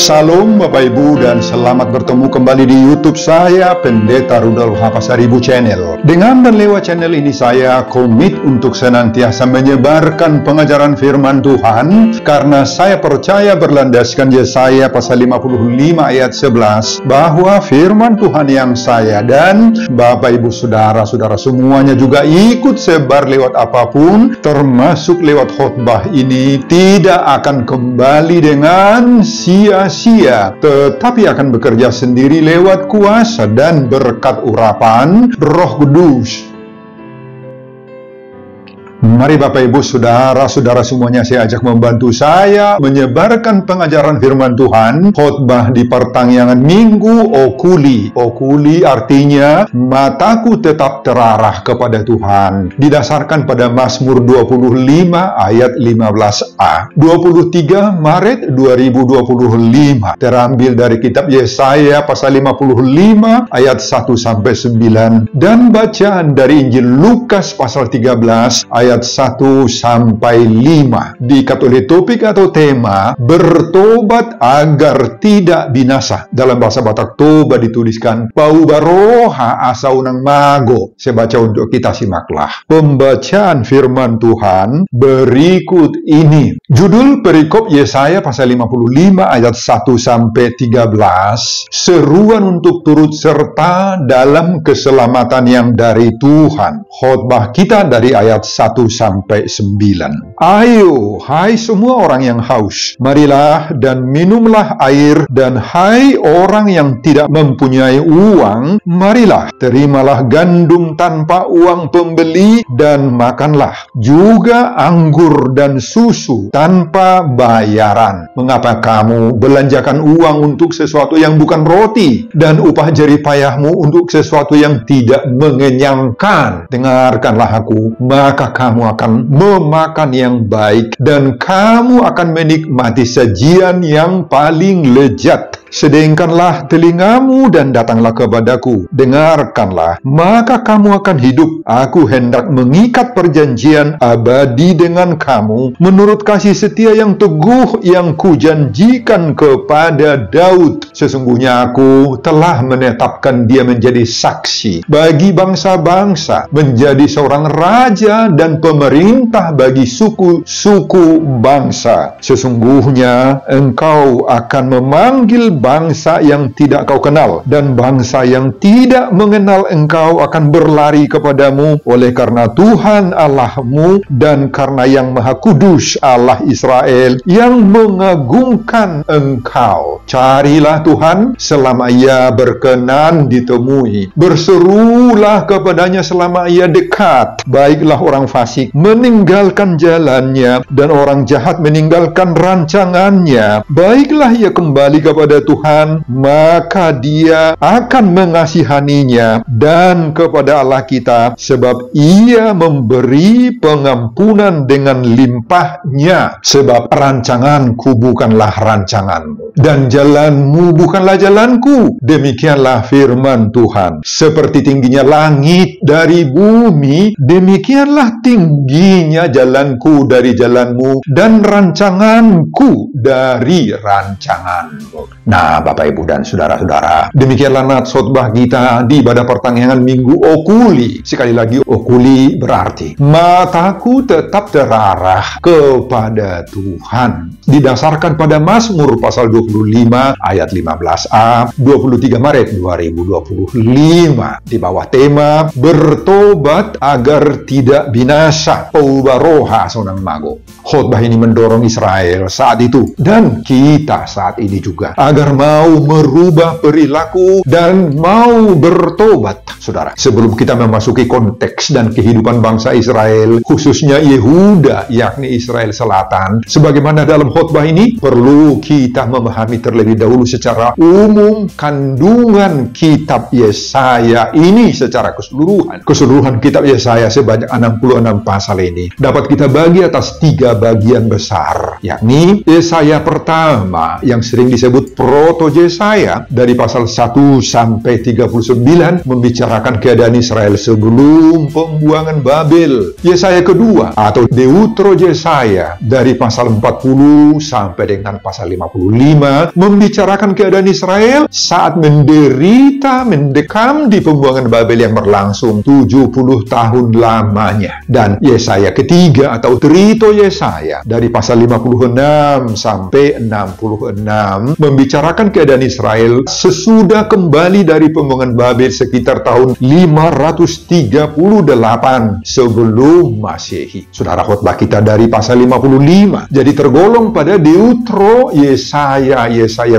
Salam Bapak Ibu dan selamat bertemu kembali di YouTube saya, Pendeta Rudolf H. Pasaribu Channel. Dengan dan lewat channel ini saya komit untuk senantiasa menyebarkan pengajaran firman Tuhan, karena saya percaya berlandaskan Yesaya pasal 55 ayat 11 bahwa firman Tuhan yang saya dan Bapak Ibu saudara-saudara semuanya juga ikut sebar lewat apapun, termasuk lewat khotbah ini, tidak akan kembali dengan sia-sia, tetapi akan bekerja sendiri lewat kuasa dan berkat urapan Roh Kudus. Mari Bapak Ibu saudara-saudara semuanya, saya ajak membantu saya menyebarkan pengajaran firman Tuhan, khotbah di pertanggihan Minggu Okuli. Okuli artinya mataku tetap terarah kepada Tuhan, didasarkan pada Mazmur 25 ayat 15a. 23 Maret 2025 terambil dari kitab Yesaya pasal 55 ayat 1-9 dan bacaan dari Injil Lukas pasal 13 ayat 1-5, diikat oleh topik atau tema bertobat agar tidak binasa. Dalam bahasa Batak Toba dituliskan paubaroha asaunang mago. Saya baca untuk kita, simaklah pembacaan firman Tuhan berikut ini. Judul perikop Yesaya pasal 55 ayat 1-13, seruan untuk turut serta dalam keselamatan yang dari Tuhan. Khotbah kita dari ayat 1-9. Ayo, hai semua orang yang haus, marilah dan minumlah air, dan hai orang yang tidak mempunyai uang, marilah, terimalah gandum tanpa uang pembeli, dan makanlah juga anggur dan susu tanpa bayaran. Mengapa kamu belanjakan uang untuk sesuatu yang bukan roti, dan upah jerih payahmu untuk sesuatu yang tidak mengenyangkan? Dengarkanlah aku, maka kamu akan memakan yang baik, dan kamu akan menikmati sajian yang paling lezat. Sedengkanlah telingamu dan datanglah kepadaku, dengarkanlah, maka kamu akan hidup. Aku hendak mengikat perjanjian abadi dengan kamu, menurut kasih setia yang teguh yang kujanjikan kepada Daud. Sesungguhnya aku telah menetapkan dia menjadi saksi bagi bangsa-bangsa, menjadi seorang raja dan pemerintah bagi suku-suku bangsa. Sesungguhnya engkau akan memanggil bangsa yang tidak kau kenal, dan bangsa yang tidak mengenal engkau akan berlari kepadamu, oleh karena Tuhan Allahmu dan karena yang Maha Kudus Allah Israel yang mengagungkan engkau. Carilah Tuhan selama ia berkenan ditemui, berserulah kepadanya selama ia dekat. Baiklah orang fasik meninggalkan jalannya, dan orang jahat meninggalkan rancangannya. Baiklah ia kembali kepada Tuhan, maka dia akan mengasihaninya, dan kepada Allah kita, sebab ia memberi pengampunan dengan limpahnya. Sebab rancanganku bukanlah rancanganmu, dan jalanmu bukanlah jalanku. Demikianlah firman Tuhan. Seperti tingginya langit dari bumi, demikianlah tingginya jalanku dari jalanmu, dan rancanganku dari rancanganmu. Nah, Bapak Ibu dan saudara-saudara, demikianlah nats khotbah kita di ibadah pertanggihan Minggu Okuli. Sekali lagi, Okuli berarti mataku tetap terarah kepada Tuhan. Didasarkan pada Mazmur pasal 25 ayat 15a, 23 Maret 2025, di bawah tema bertobat agar tidak binasa. Paubaroha sonang mago. Khotbah ini mendorong Israel saat itu dan kita saat ini juga agar mau merubah perilaku dan mau bertobat. Saudara, sebelum kita memasuki konteks dan kehidupan bangsa Israel, khususnya Yehuda, yakni Israel Selatan, sebagaimana dalam khotbah ini, perlu kita memahami terlebih dahulu secara umum kandungan kitab Yesaya ini secara keseluruhan. Keseluruhan kitab Yesaya sebanyak 66 pasal ini dapat kita bagi atas 3 bagian besar, yakni Yesaya pertama yang sering disebut Proto Yesaya dari pasal 1-39 membicarakan keadaan Israel sebelum pembuangan Babel. Yesaya kedua atau Deutero Yesaya dari pasal 40 sampai dengan pasal 55 5 membicarakan keadaan Israel saat menderita, mendekam di pembuangan Babel yang berlangsung 70 tahun lamanya. Dan Yesaya ketiga atau Trito Yesaya dari pasal 56 sampai 66 membicarakan keadaan Israel sesudah kembali dari pembuangan Babel sekitar tahun 538 sebelum Masehi. Saudara, khotbah kita dari pasal 55 jadi tergolong pada Deutro Yesaya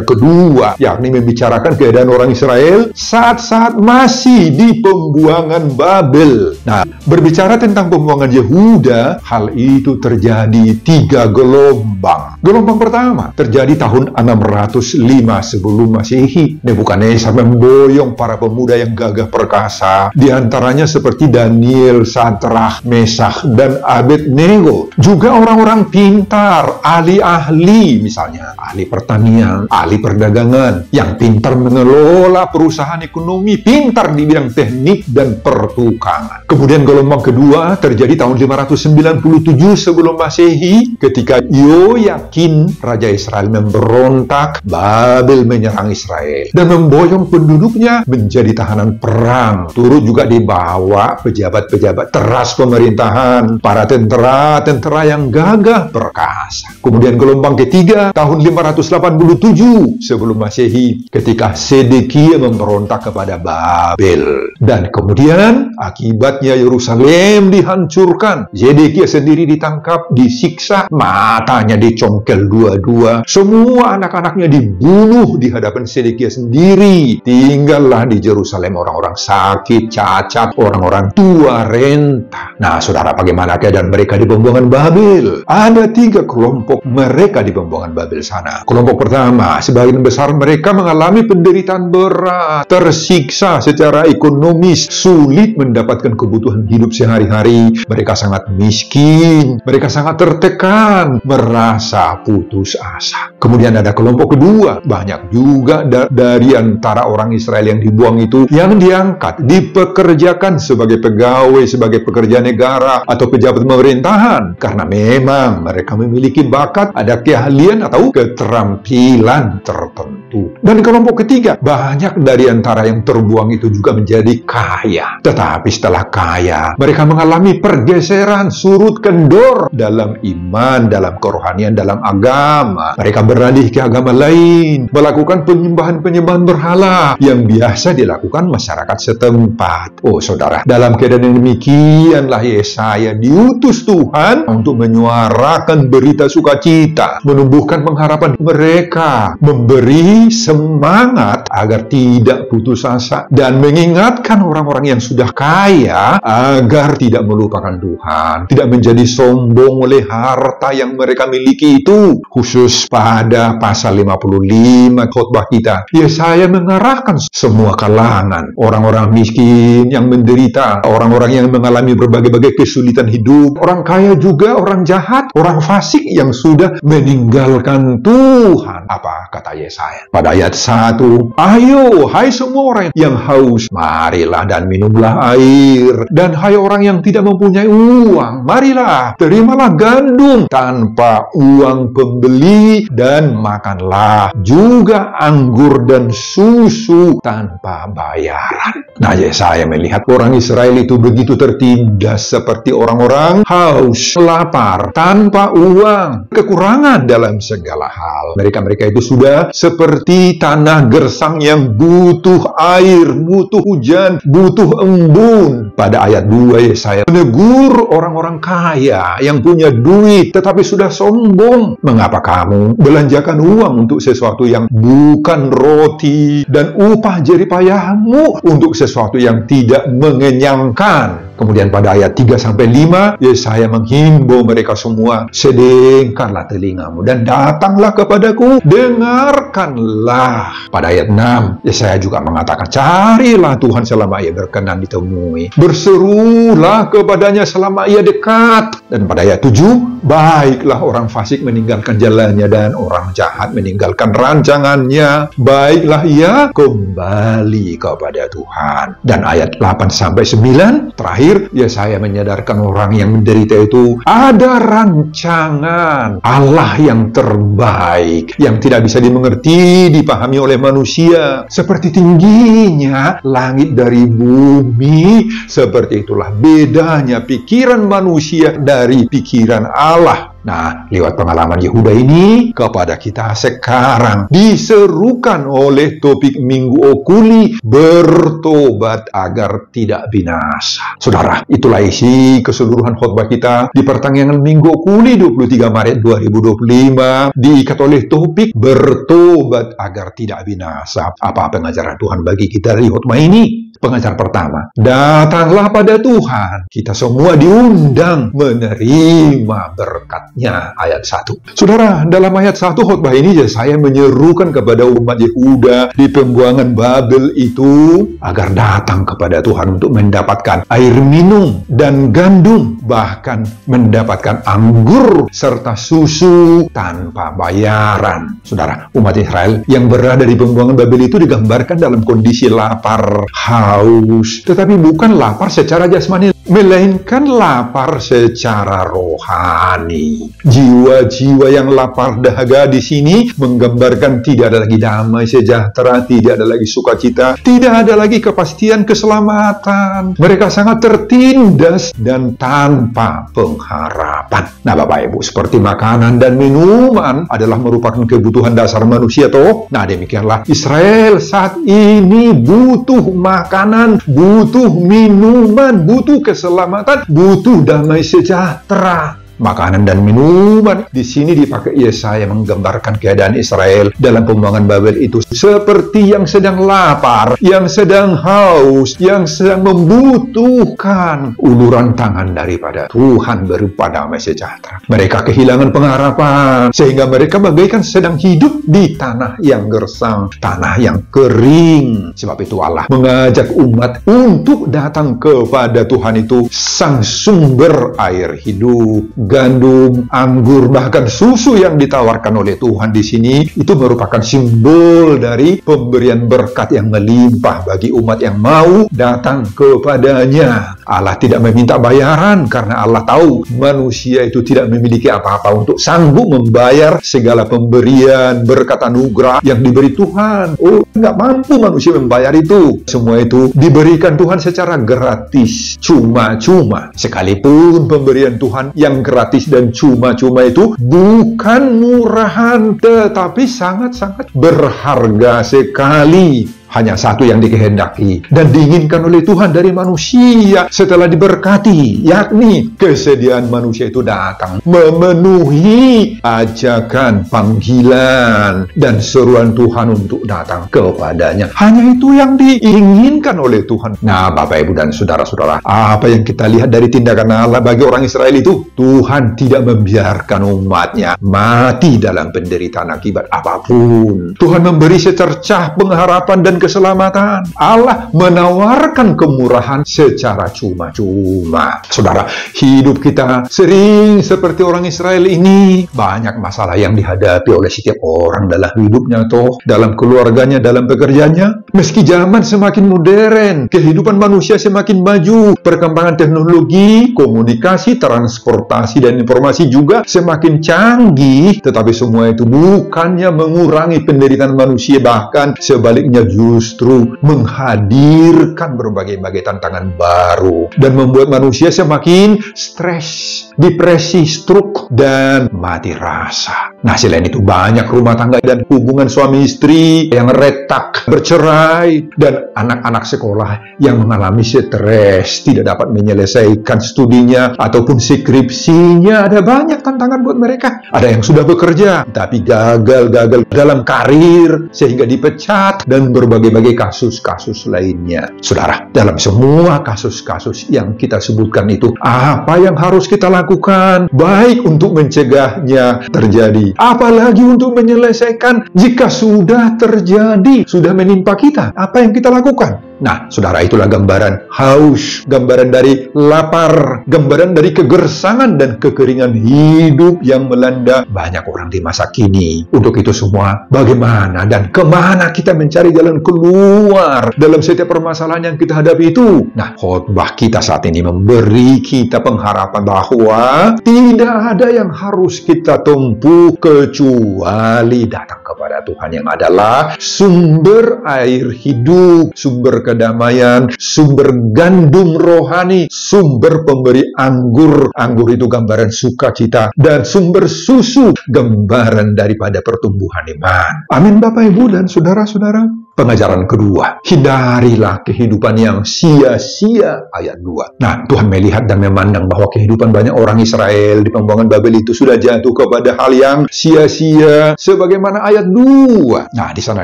kedua, yakni membicarakan keadaan orang Israel saat-saat masih di pembuangan Babel. Nah, berbicara tentang pembuangan Yehuda, hal itu terjadi 3 gelombang. Gelombang pertama terjadi tahun 605 sebelum Masehi. Nebukadnezar memboyong para pemuda yang gagah perkasa, di antaranya seperti Daniel, Sadrach, Meshach, dan Abednego. Juga orang-orang pintar, ahli-ahli, misalnya ahli pertanian, ahli perdagangan, yang pintar mengelola perusahaan ekonomi, pintar di bidang teknik dan pertukangan. Kemudian gelombang kedua terjadi tahun 597 sebelum Masehi, ketika Yoyakin, Raja Israel, memberontak. Babel menyerang Israel dan memboyong penduduknya menjadi tahanan perang. Turut juga dibawa pejabat-pejabat teras pemerintahan, para tentara yang gagah perkasa. Kemudian gelombang ketiga tahun 587 sebelum Masehi, ketika Sedekia memberontak kepada Babel. Dan kemudian akibatnya Yerusalem dihancurkan. Zedekia sendiri ditangkap, disiksa, matanya dicongkel dua-dua. Semua anak-anaknya dibunuh di hadapan Sedekia sendiri. Tinggallah di Yerusalem orang-orang sakit, cacat, orang-orang tua, renta. Nah, saudara, bagaimana keadaan mereka di pembuangan Babel? Ada 3 kelompok mereka di pembuangan Babel sana. Kelompok pertama, sebagian besar mereka mengalami penderitaan berat, tersiksa secara ekonomis, sulit mendapatkan kebutuhan hidup sehari-hari. Mereka sangat miskin, mereka sangat tertekan, merasa putus asa. Kemudian ada kelompok kedua, banyak juga dari antara orang Israel yang dibuang itu yang diangkat, dipekerjakan sebagai pegawai, sebagai pekerja negara atau pejabat pemerintahan, karena memang mereka memiliki bakat, ada keahlian atau keterampilan tertentu. Dan kelompok ketiga, banyak dari antara yang terbuang itu juga menjadi kaya. Tetapi setelah kaya, mereka mengalami pergeseran, surut kendor dalam iman, dalam kerohanian, dalam agama. Mereka beralih ke agama lain, melakukan penyembahan-penyembahan berhala yang biasa dilakukan masyarakat setempat. Oh, saudara, dalam keadaan yang demikianlah Yesaya diutus Tuhan untuk menyuarakan berita sukacita, menumbuhkan pengharapan mereka, memberi semangat agar tidak putus asa, dan mengingatkan orang-orang yang sudah kaya agar tidak melupakan Tuhan, tidak menjadi sombong oleh harta yang mereka miliki itu. Khusus pada pasal 55 khotbah kita, Yesaya mengarahkan semua kalangan, orang-orang miskin yang menderita, orang-orang yang mengalami berbagai-bagai kesulitan hidup, orang kaya juga, orang jahat, orang fasik yang sudah meninggalkan Tuhan. Apa kata Yesaya? Pada ayat 1, ayo, hai semua orang yang haus, marilah dan minumlah air. Dan hai orang yang tidak mempunyai uang, marilah, terimalah gandum tanpa uang pembeli, dan makanlah juga anggur dan susu tanpa bayaran. Nah, Yesaya melihat orang Israel itu begitu tertindas seperti orang-orang haus, lapar, tanpa uang, kekurangan dalam segala hal. Mereka itu sudah seperti tanah gersang yang butuh air, butuh hujan, butuh embun. Pada ayat 2 Yesaya menegur orang-orang kaya yang punya duit tetapi sudah sombong. Mengapa kamu belanjakan uang untuk sesuatu yang bukan roti, dan upah jerih payahmu untuk sesuatu yang tidak mengenyangkan? Kemudian pada ayat 3-5, Yesaya menghimbau mereka semua, sedengkanlah telingamu dan datanglah kepadaku, dengarkanlah. Pada ayat 6, Yesaya juga mengatakan, carilah Tuhan selama ia berkenan ditemui, berserulah kepadanya selama ia dekat. Dan pada ayat 7, baiklah orang fasik meninggalkan jalannya dan orang jahat meninggalkan rancangannya, baiklah ia kembali kepada Tuhan. Dan ayat 8-9 terakhir, terakhir, Yesaya menyadarkan orang yang menderita itu ada rancangan Allah yang terbaik, yang tidak bisa dimengerti, dipahami oleh manusia. Seperti tingginya langit dari bumi, seperti itulah bedanya pikiran manusia dari pikiran Allah. Nah, lewat pengalaman Yehuda ini, kepada kita sekarang diserukan oleh topik Minggu Okuli, bertobat agar tidak binasa. Saudara, itulah isi keseluruhan khotbah kita di pertengahan Minggu Okuli 23 Maret 2025, diikat oleh topik bertobat agar tidak binasa. Apa pengajaran Tuhan bagi kita dari khotbah ini? Pengajaran pertama, datanglah pada Tuhan. Kita semua diundang menerima berkat-Nya. Ayat 1. Saudara, dalam ayat 1 khotbah ini saya menyerukan kepada umat Yehuda di pembuangan Babel itu agar datang kepada Tuhan untuk mendapatkan air minum dan gandum, bahkan mendapatkan anggur serta susu tanpa bayaran. Saudara, umat Israel yang berada di pembuangan Babel itu digambarkan dalam kondisi lapar, haus, tetapi bukan lapar secara jasmani, melainkan lapar secara rohani. Jiwa-jiwa yang lapar dahaga di sini menggambarkan tidak ada lagi damai sejahtera, tidak ada lagi sukacita, tidak ada lagi kepastian keselamatan. Mereka sangat tertindas dan tanpa pengharapan. Nah, Bapak Ibu, seperti makanan dan minuman adalah merupakan kebutuhan dasar manusia, toh. Nah, demikianlah Israel saat ini butuh makanan, butuh minuman, butuh keselamatan, butuh damai sejahtera. Makanan dan minuman di sini dipakai Yesaya menggambarkan keadaan Israel dalam pembuangan Babel itu seperti yang sedang lapar, yang sedang haus, yang sedang membutuhkan uluran tangan daripada Tuhan berupa damai sejahtera. Mereka kehilangan pengharapan sehingga mereka bagaikan sedang hidup di tanah yang gersang, tanah yang kering. Sebab itu Allah mengajak umat untuk datang kepada Tuhan itu, sang sumber air hidup. Gandum, anggur, bahkan susu yang ditawarkan oleh Tuhan di sini itu merupakan simbol dari pemberian berkat yang melimpah bagi umat yang mau datang kepadanya. Allah tidak meminta bayaran karena Allah tahu manusia itu tidak memiliki apa-apa untuk sanggup membayar segala pemberian berkat anugerah yang diberi Tuhan. Oh, nggak mampu manusia membayar itu. Semua itu diberikan Tuhan secara gratis, cuma-cuma. Sekalipun pemberian Tuhan yang gratis dan cuma-cuma itu bukan murahan, tetapi sangat-sangat berharga sekali. Hanya satu yang dikehendaki dan diinginkan oleh Tuhan dari manusia setelah diberkati, yakni kesediaan manusia itu datang memenuhi ajakan, panggilan, dan seruan Tuhan untuk datang kepadanya. Hanya itu yang diinginkan oleh Tuhan. Nah, Bapak, Ibu, dan Saudara-saudara, apa yang kita lihat dari tindakan Allah bagi orang Israel itu, Tuhan tidak membiarkan umatnya mati dalam penderitaan akibat apapun. Tuhan memberi secercah pengharapan dan keselamatan. Allah menawarkan kemurahan secara cuma-cuma. Saudara, hidup kita sering seperti orang Israel ini. Banyak masalah yang dihadapi oleh setiap orang dalam hidupnya, toh, dalam keluarganya, dalam pekerjaannya. Meski zaman semakin modern, kehidupan manusia semakin maju, perkembangan teknologi, komunikasi, transportasi, dan informasi juga semakin canggih, tetapi semua itu bukannya mengurangi penderitaan manusia, bahkan sebaliknya justru menghadirkan berbagai-bagai tantangan baru dan membuat manusia semakin stres, depresi, stroke, dan mati rasa. Nah, selain itu banyak rumah tangga dan hubungan suami istri yang retak, bercerai, dan anak-anak sekolah yang mengalami stres, tidak dapat menyelesaikan studinya ataupun skripsinya. Ada banyak tantangan buat mereka. Ada yang sudah bekerja tapi gagal dalam karir sehingga dipecat, dan berbagai kasus-kasus lainnya. Saudara, dalam semua kasus-kasus yang kita sebutkan itu, apa yang harus kita lakukan? Baik untuk mencegahnya terjadi, apalagi untuk menyelesaikan jika sudah terjadi, sudah menimpa kita. Apa yang kita lakukan? Nah, saudara, itulah gambaran haus, gambaran dari lapar, gambaran dari kegersangan dan kekeringan hidup yang melanda banyak orang di masa kini. Untuk itu semua, bagaimana dan kemana kita mencari jalan keluar dalam setiap permasalahan yang kita hadapi itu? Nah, khotbah kita saat ini memberi kita pengharapan bahwa tidak ada yang harus kita tempuh kecuali datang kepada Tuhan yang adalah sumber air hidup, sumber kedamaian, sumber gandum rohani, sumber pemberi anggur. Anggur itu gambaran sukacita, dan sumber susu gambaran daripada pertumbuhan iman. Amin, Bapak, Ibu, dan saudara-saudara. Pengajaran kedua, hindarilah kehidupan yang sia-sia, ayat 2. Nah, Tuhan melihat dan memandang bahwa kehidupan banyak orang Israel di pembuangan Babel itu sudah jatuh kepada hal yang sia-sia, sebagaimana ayat 2. Nah, di sana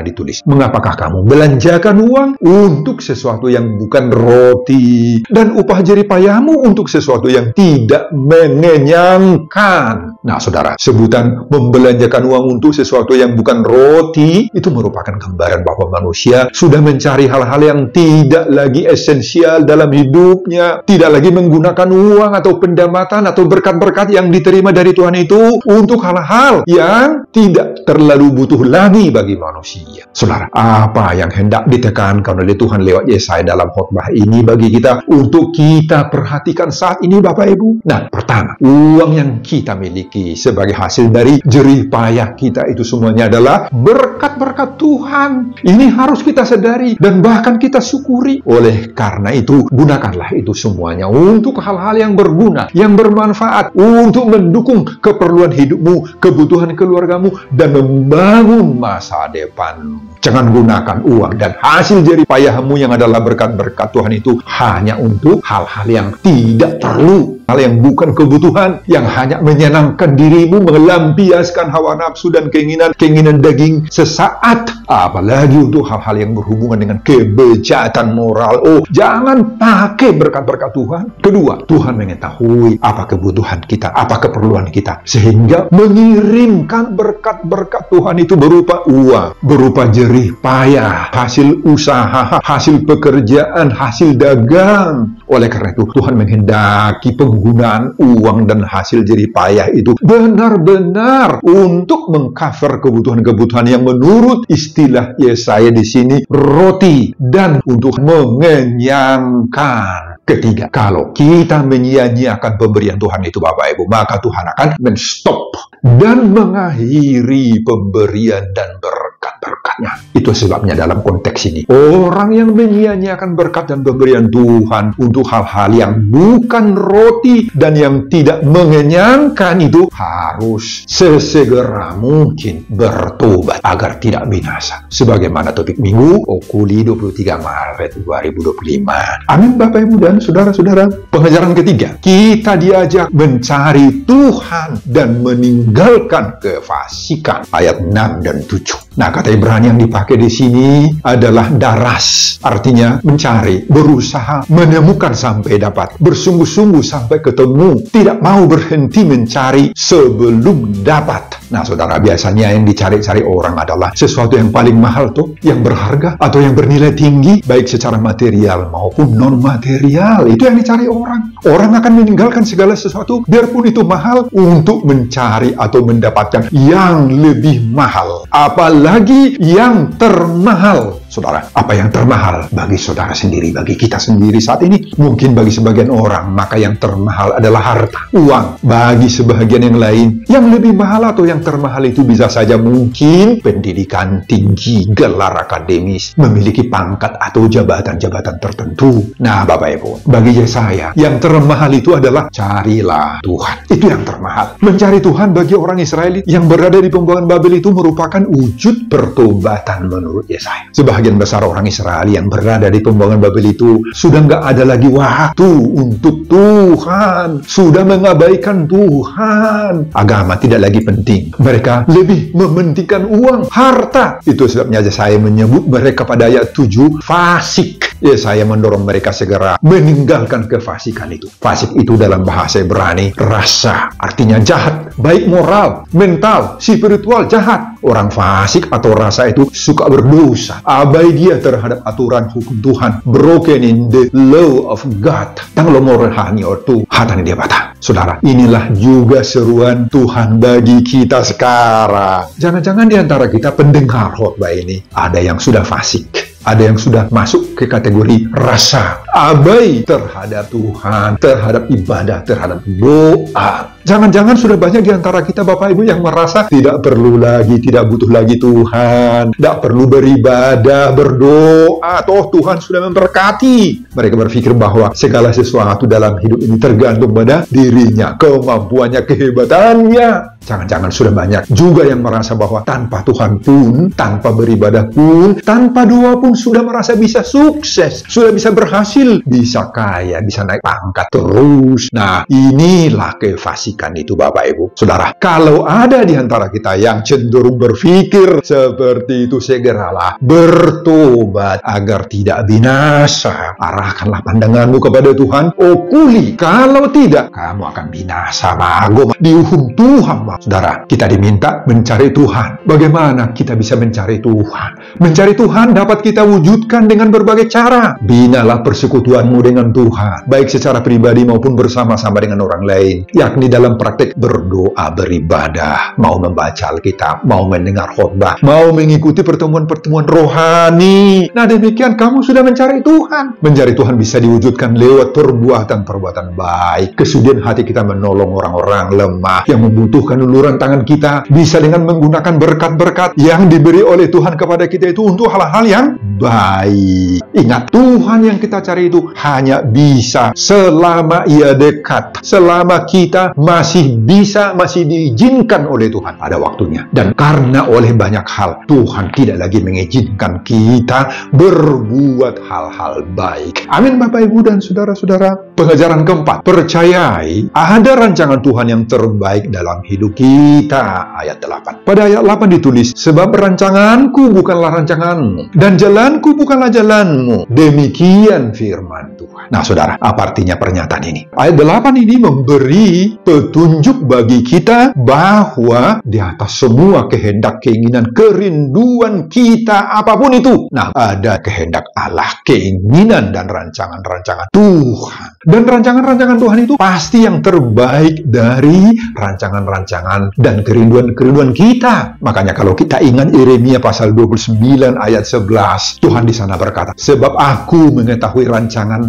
ditulis, mengapakah kamu belanjakan uang untuk sesuatu yang bukan roti, dan upah jerih payahmu untuk sesuatu yang tidak mengenyangkan. Nah, saudara, sebutan membelanjakan uang untuk sesuatu yang bukan roti itu merupakan gambaran bahwa manusia sudah mencari hal-hal yang tidak lagi esensial dalam hidupnya, tidak lagi menggunakan uang atau pendapatan atau berkat-berkat yang diterima dari Tuhan itu untuk hal-hal yang tidak terlalu butuh lagi bagi manusia. Saudara, apa yang hendak ditekankan oleh Tuhan lewat Yesaya dalam khotbah ini bagi kita untuk kita perhatikan saat ini, Bapak Ibu? Nah, pertama, uang yang kita miliki sebagai hasil dari jerih payah kita itu semuanya adalah berkat-berkat Tuhan. Ini harus kita sadari dan bahkan kita syukuri. Oleh karena itu, gunakanlah itu semuanya untuk hal-hal yang berguna, yang bermanfaat, untuk mendukung keperluan hidupmu, kebutuhan keluargamu, dan membangun masa depanmu. Jangan gunakan uang dan hasil jerih payahmu yang adalah berkat-berkat Tuhan itu hanya untuk hal-hal yang tidak perlu, hal yang bukan kebutuhan, yang hanya menyenangkan dirimu, melampiaskan hawa nafsu dan keinginan daging sesaat, apalagi untuk hal-hal yang berhubungan dengan kebejatan moral. Oh, jangan pakai berkat-berkat Tuhan. Kedua, Tuhan mengetahui apa kebutuhan kita, apa keperluan kita, sehingga mengirimkan berkat-berkat Tuhan itu berupa uang, berupa jerih payah, hasil usaha, hasil pekerjaan, hasil dagang. Oleh karena itu, Tuhan menghendaki penggunaan uang dan hasil jerih payah itu benar-benar untuk mengcover kebutuhan-kebutuhan yang menurut istilah Yesaya di sini roti, dan untuk mengenyangkan. Ketiga, kalau kita menyia-nyiakan pemberian Tuhan itu, Bapak Ibu, maka Tuhan akan men-stop dan mengakhiri pemberian dan berkat-berkatnya. Itu sebabnya dalam konteks ini, orang yang menyia-nyiakan berkat dan pemberian Tuhan untuk hal-hal yang bukan roti dan yang tidak mengenyangkan itu harus sesegera mungkin bertobat agar tidak binasa. Sebagaimana topik minggu, Okuli 23 Maret 2025. Amin, Bapak Ibu dan saudara-saudara. Pengajaran ketiga, kita diajak mencari Tuhan dan meninggalkan kefasikan. Ayat 6 dan 7. Nah, kata Ibrani yang dipakai di sini adalah daras. Artinya mencari, berusaha, menemukan sampai dapat, bersungguh-sungguh sampai ketemu, tidak mau berhenti mencari sebelum dapat. Nah, saudara, biasanya yang dicari-cari orang adalah sesuatu yang paling mahal tuh, yang berharga atau yang bernilai tinggi, baik secara material maupun non-material. Itu yang dicari orang. Orang akan meninggalkan segala sesuatu, biarpun itu mahal, untuk mencari atau mendapatkan yang lebih mahal. Apalagi yang termahal. Saudara, apa yang termahal bagi saudara sendiri, bagi kita sendiri saat ini? Mungkin bagi sebagian orang, maka yang termahal adalah harta, uang. Bagi sebagian yang lain, yang lebih mahal atau yang termahal itu bisa saja mungkin pendidikan tinggi, gelar akademis, memiliki pangkat atau jabatan-jabatan tertentu. Nah, Bapak Ibu, bagi Yesaya, yang termahal itu adalah carilah Tuhan. Itu yang termahal. Mencari Tuhan bagi orang Israel yang berada di pembuangan Babel itu merupakan wujud pertobatan menurut Yesaya. Sebagian besar orang Israel yang berada di pembuangan Babel itu sudah nggak ada lagi waktu untuk Tuhan, sudah mengabaikan Tuhan. Agama tidak lagi penting. Mereka lebih mementingkan uang, harta. Itu sebabnya saya menyebut mereka pada ayat 7 fasik. Yesaya mendorong mereka segera meninggalkan kefasikan itu. Fasik itu dalam bahasa Ibrani rasa, artinya jahat, baik moral, mental, spiritual, jahat. Orang fasik atau rasa itu suka berdosa, abai dia terhadap aturan hukum Tuhan, broken in the law of God. Tang lo morahani ortu hatani dia bata. Saudara, inilah juga seruan Tuhan bagi kita sekarang. Jangan-jangan di antara kita pendengar khotbah ini ada yang sudah fasik, ada yang sudah masuk ke kategori rasa, abai terhadap Tuhan, terhadap ibadah, terhadap doa. Jangan-jangan sudah banyak di antara kita Bapak Ibu yang merasa tidak perlu lagi, tidak butuh lagi Tuhan, tidak perlu beribadah, berdoa, toh Tuhan sudah memberkati. Mereka berpikir bahwa segala sesuatu dalam hidup ini tergantung pada dirinya, kemampuannya, kehebatannya. Jangan-jangan sudah banyak juga yang merasa bahwa tanpa Tuhan pun, tanpa beribadah pun, tanpa doa pun sudah merasa bisa sukses, sudah bisa berhasil, bisa kaya, bisa naik pangkat terus. Nah, inilah kefasikan itu Bapak Ibu. Saudara, kalau ada di antara kita yang cenderung berpikir seperti itu, segeralah bertobat agar tidak binasa. Arahkanlah pandanganmu kepada Tuhan. Okuli, kalau tidak, kamu akan binasa. Mago, dihukum Tuhan. Saudara, kita diminta mencari Tuhan. Bagaimana kita bisa mencari Tuhan? Mencari Tuhan dapat kita wujudkan dengan berbagai cara. Binalah persekutuanmu dengan Tuhan, baik secara pribadi maupun bersama-sama dengan orang lain, yakni dalam praktek berdoa, beribadah, mau membaca Alkitab, mau mendengar khotbah, mau mengikuti pertemuan-pertemuan rohani. Nah, demikian kamu sudah mencari Tuhan. Mencari Tuhan bisa diwujudkan lewat perbuatan-perbuatan baik. Kesudian hati kita menolong orang-orang lemah yang membutuhkan uluran tangan kita, bisa dengan menggunakan berkat-berkat yang diberi oleh Tuhan kepada kita itu untuk hal-hal yang baik. Ingat, Tuhan yang kita cari itu hanya bisa selama Ia dekat, selama kita masih bisa, masih diizinkan oleh Tuhan pada waktunya. Dan karena oleh banyak hal, Tuhan tidak lagi mengizinkan kita berbuat hal-hal baik. Amin Bapak Ibu dan saudara-saudara. Pengajaran keempat, percayai ada rancangan Tuhan yang terbaik dalam hidup kita. Ayat 8. Pada ayat 8 ditulis, sebab rancanganku bukanlah rancanganmu, dan jalanku bukanlah jalanmu. Demikian firman Tuhan. Nah saudara, apa artinya pernyataan ini? Ayat 8 ini memberi petunjuk bagi kita bahwa di atas semua kehendak, keinginan, kerinduan kita, apapun itu, nah ada kehendak Allah, keinginan dan rancangan-rancangan Tuhan. Dan rancangan-rancangan Tuhan itu pasti yang terbaik dari rancangan-rancangan dan kerinduan-kerinduan kita. Makanya kalau kita ingat Yeremia pasal 29 ayat 11, Tuhan di sana berkata, sebab aku mengetahui rancangan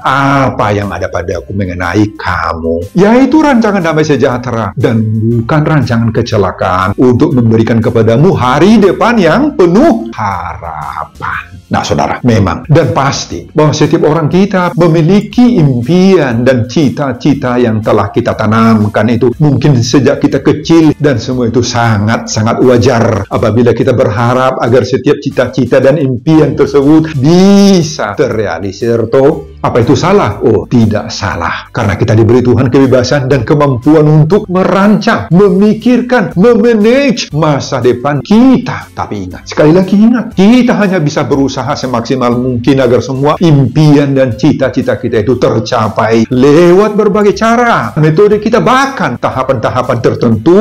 apa yang ada padaku mengenai kamu, yaitu rancangan damai sejahtera dan bukan rancangan kecelakaan, untuk memberikan kepadamu hari depan yang penuh harapan. Nah saudara, memang dan pasti bahwa setiap orang kita memiliki impian dan cita-cita yang telah kita tanamkan itu mungkin sejak kita kecil, dan semua itu sangat-sangat wajar apabila kita berharap agar setiap cita-cita dan impian tersebut bisa terrealisir. Toh apa itu salah? Oh, tidak salah, karena kita diberi Tuhan kebebasan dan kemampuan untuk merancang, memikirkan, memanage masa depan kita. Tapi ingat, sekali lagi ingat, kita hanya bisa berusaha semaksimal mungkin agar semua impian dan cita-cita kita itu tercapai lewat berbagai cara, metode kita, bahkan tahapan-tahapan tertentu.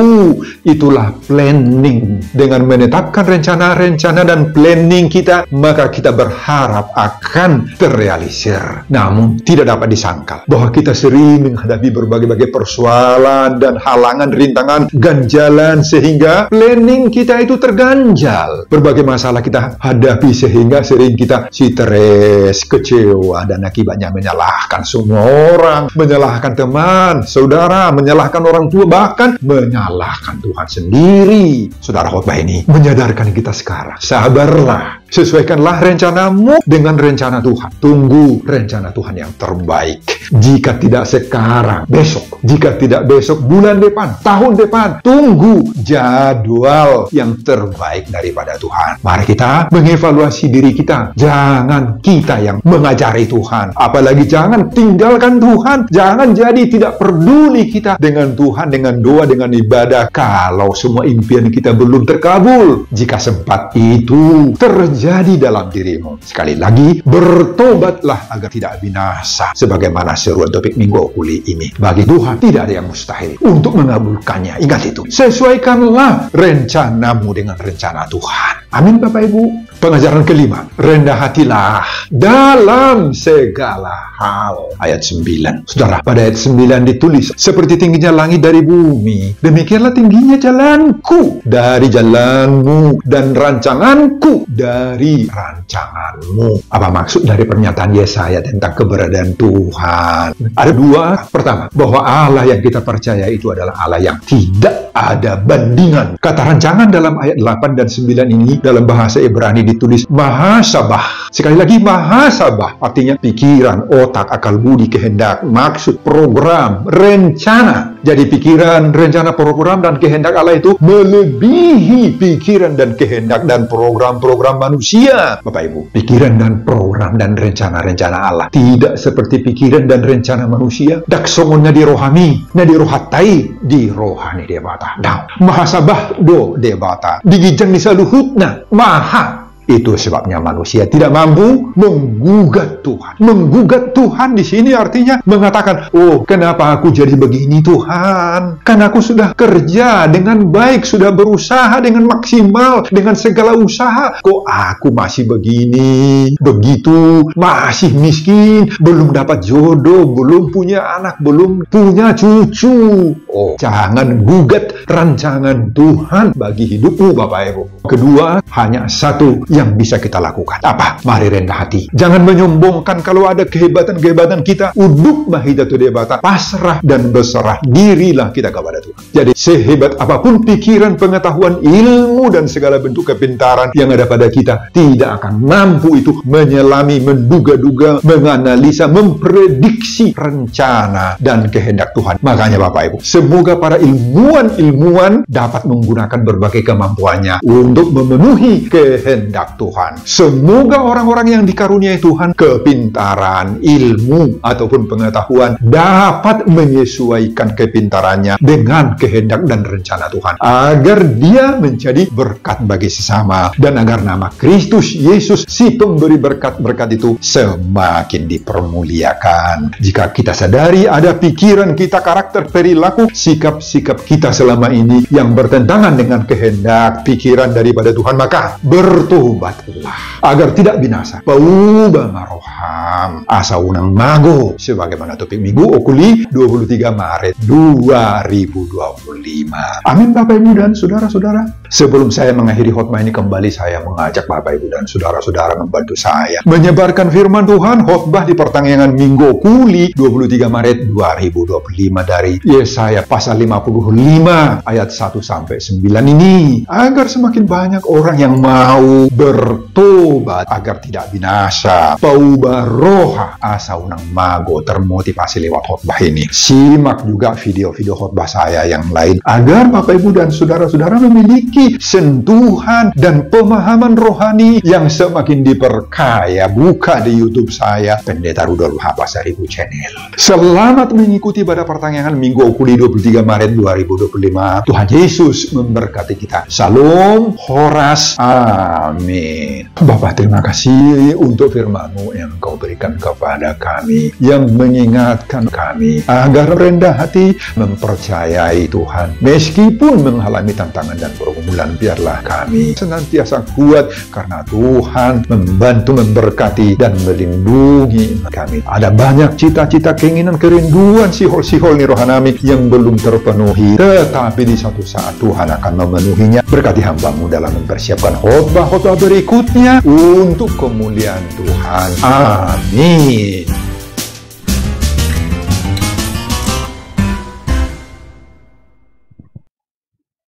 Itulah planning. Dengan menetapkan rencana-rencana dan planning kita, maka kita berharap akan terrealisir. Namun tidak dapat disangkal bahwa kita sering menghadapi berbagai-bagai persoalan dan halangan, rintangan, ganjalan, sehingga planning kita itu terganjal. Berbagai masalah kita hadapi sehingga sering kita stres, kecewa, dan akibatnya menyalahkan semua orang, menyalahkan teman, saudara, menyalahkan orang tua, bahkan menyalahkan Tuhan sendiri. Saudara, khotbah ini menyadarkan kita sekarang, sabarlah, sesuaikanlah rencanamu dengan rencana Tuhan. Tunggu rencana rencana Tuhan yang terbaik. Jika tidak sekarang, besok. Jika tidak besok, bulan depan, tahun depan. Tunggu jadwal yang terbaik daripada Tuhan. Mari kita mengevaluasi diri kita. Jangan kita yang mengajari Tuhan. Apalagi jangan tinggalkan Tuhan. Jangan jadi tidak peduli kita dengan Tuhan, dengan doa, dengan ibadah. Kalau semua impian kita belum terkabul. Jika sempat itu terjadi dalam dirimu. Sekali lagi, bertobatlah agar tidak binasa. Sebagaimana seruan topik Minggu Okuli ini. Bagi Tuhan, tidak ada yang mustahil untuk mengabulkannya. Ingat itu. Sesuaikanlah rencanamu dengan rencana Tuhan. Amin, Bapak Ibu. Pengajaran kelima, rendah hatilah dalam segala hal. Ayat 9. Saudara, pada ayat 9 ditulis, seperti tingginya langit dari bumi, demikianlah tingginya jalanku dari jalanmu, dan rancanganku dari rancanganmu. Apa maksud dari pernyataan Yesaya tentang keberadaan Tuhan? Ada dua. Pertama, bahwa Allah yang kita percaya itu adalah Allah yang tidak ada bandingan. Kata rancangan dalam ayat 8 dan 9 ini dalam bahasa Ibrani ditulis mahasabah. Sekali lagi, mahasabah artinya pikiran, otak, akal budi, kehendak, maksud, program, rencana. Jadi pikiran, rencana, program, dan kehendak Allah itu melebihi pikiran dan kehendak dan program-program manusia. Bapak Ibu, pikiran dan program dan rencana-rencana Allah tidak seperti pikiran dan rencana manusia. Daksongonnya di rohani, na di rohatai, di rohani debata. Nah, mahasabah do debata. Digijang di saluhutna, maha. Itu sebabnya manusia tidak mampu menggugat Tuhan. Menggugat Tuhan di sini artinya mengatakan, oh, kenapa aku jadi begini Tuhan? Kan aku sudah kerja dengan baik, sudah berusaha dengan maksimal, dengan segala usaha. Kok aku masih begini, begitu, masih miskin, belum dapat jodoh, belum punya anak, belum punya cucu. Oh, jangan gugat rancangan Tuhan bagi hidupmu, Bapak Ibu. Kedua, hanya satu yang bisa kita lakukan. Apa? Mari rendah hati. Jangan menyombongkan kalau ada kehebatan-kehebatan kita. Uduk mahidatu debata. Pasrah dan berserah dirilah kita kepada Tuhan. Jadi sehebat apapun pikiran, pengetahuan, ilmu, dan segala bentuk kepintaran yang ada pada kita, tidak akan mampu itu menyelami, menduga-duga, menganalisa, memprediksi rencana dan kehendak Tuhan. Makanya Bapak Ibu, semoga para ilmuwan dapat menggunakan berbagai kemampuannya untuk memenuhi kehendak Tuhan. Semoga orang-orang yang dikaruniai Tuhan kepintaran, ilmu, ataupun pengetahuan dapat menyesuaikan kepintarannya dengan kehendak dan rencana Tuhan, agar dia menjadi berkat bagi sesama, dan agar nama Kristus Yesus, si pemberi berkat-berkat itu, semakin dipermuliakan. Jika kita sadari ada pikiran kita, karakter, perilaku, sikap-sikap kita selama ini yang bertentangan dengan kehendak, pikiran daripada Tuhan, maka bertobatlah agar tidak binasa. Pauba maroham asa unang mago, sebagaimana topik Minggu Okuli 23 Maret 2025. Amin Bapak Ibu dan saudara-saudara. Sebelum saya mengakhiri khotbah ini kembali, saya mengajak Bapak Ibu dan saudara-saudara membantu saya menyebarkan firman Tuhan. Khotbah di pertengahan Minggu Okuli 23 Maret 2025 dari Yesaya pasal 55 ayat 1 sampai 9 ini, agar semakin banyak orang yang mau bertobat agar tidak binasa. Pauba roha asa unang mago, termotivasi lewat khotbah ini. Simak juga video-video khotbah saya yang lain agar Bapak Ibu dan saudara-saudara memiliki sentuhan dan pemahaman rohani yang semakin diperkaya. Buka di YouTube saya, Pendeta Rudolf H. Pasaribu Channel. Selamat mengikuti pada pertengahan Minggu Okuli 23 Maret 2025. Tuhan Yesus memberkati kita. Salam Horas. Amin. Bapak, terima kasih untuk firman-Mu yang Kau berikan kepada kami, yang mengingatkan kami agar rendah hati mempercayai Tuhan. Meskipun mengalami tantangan dan pergumulan, biarlah kami senantiasa kuat karena Tuhan membantu, memberkati, dan melindungi kami. Ada banyak cita-cita, keinginan, kerinduan, sihol-sihol nih rohanami yang belum terpenuhi, tetapi di suatu saat Tuhan akan memenuhinya. Berkati hamba-Mu dalam mempersiapkan khotbah-khotbah berikutnya untuk kemuliaan Tuhan. Amin.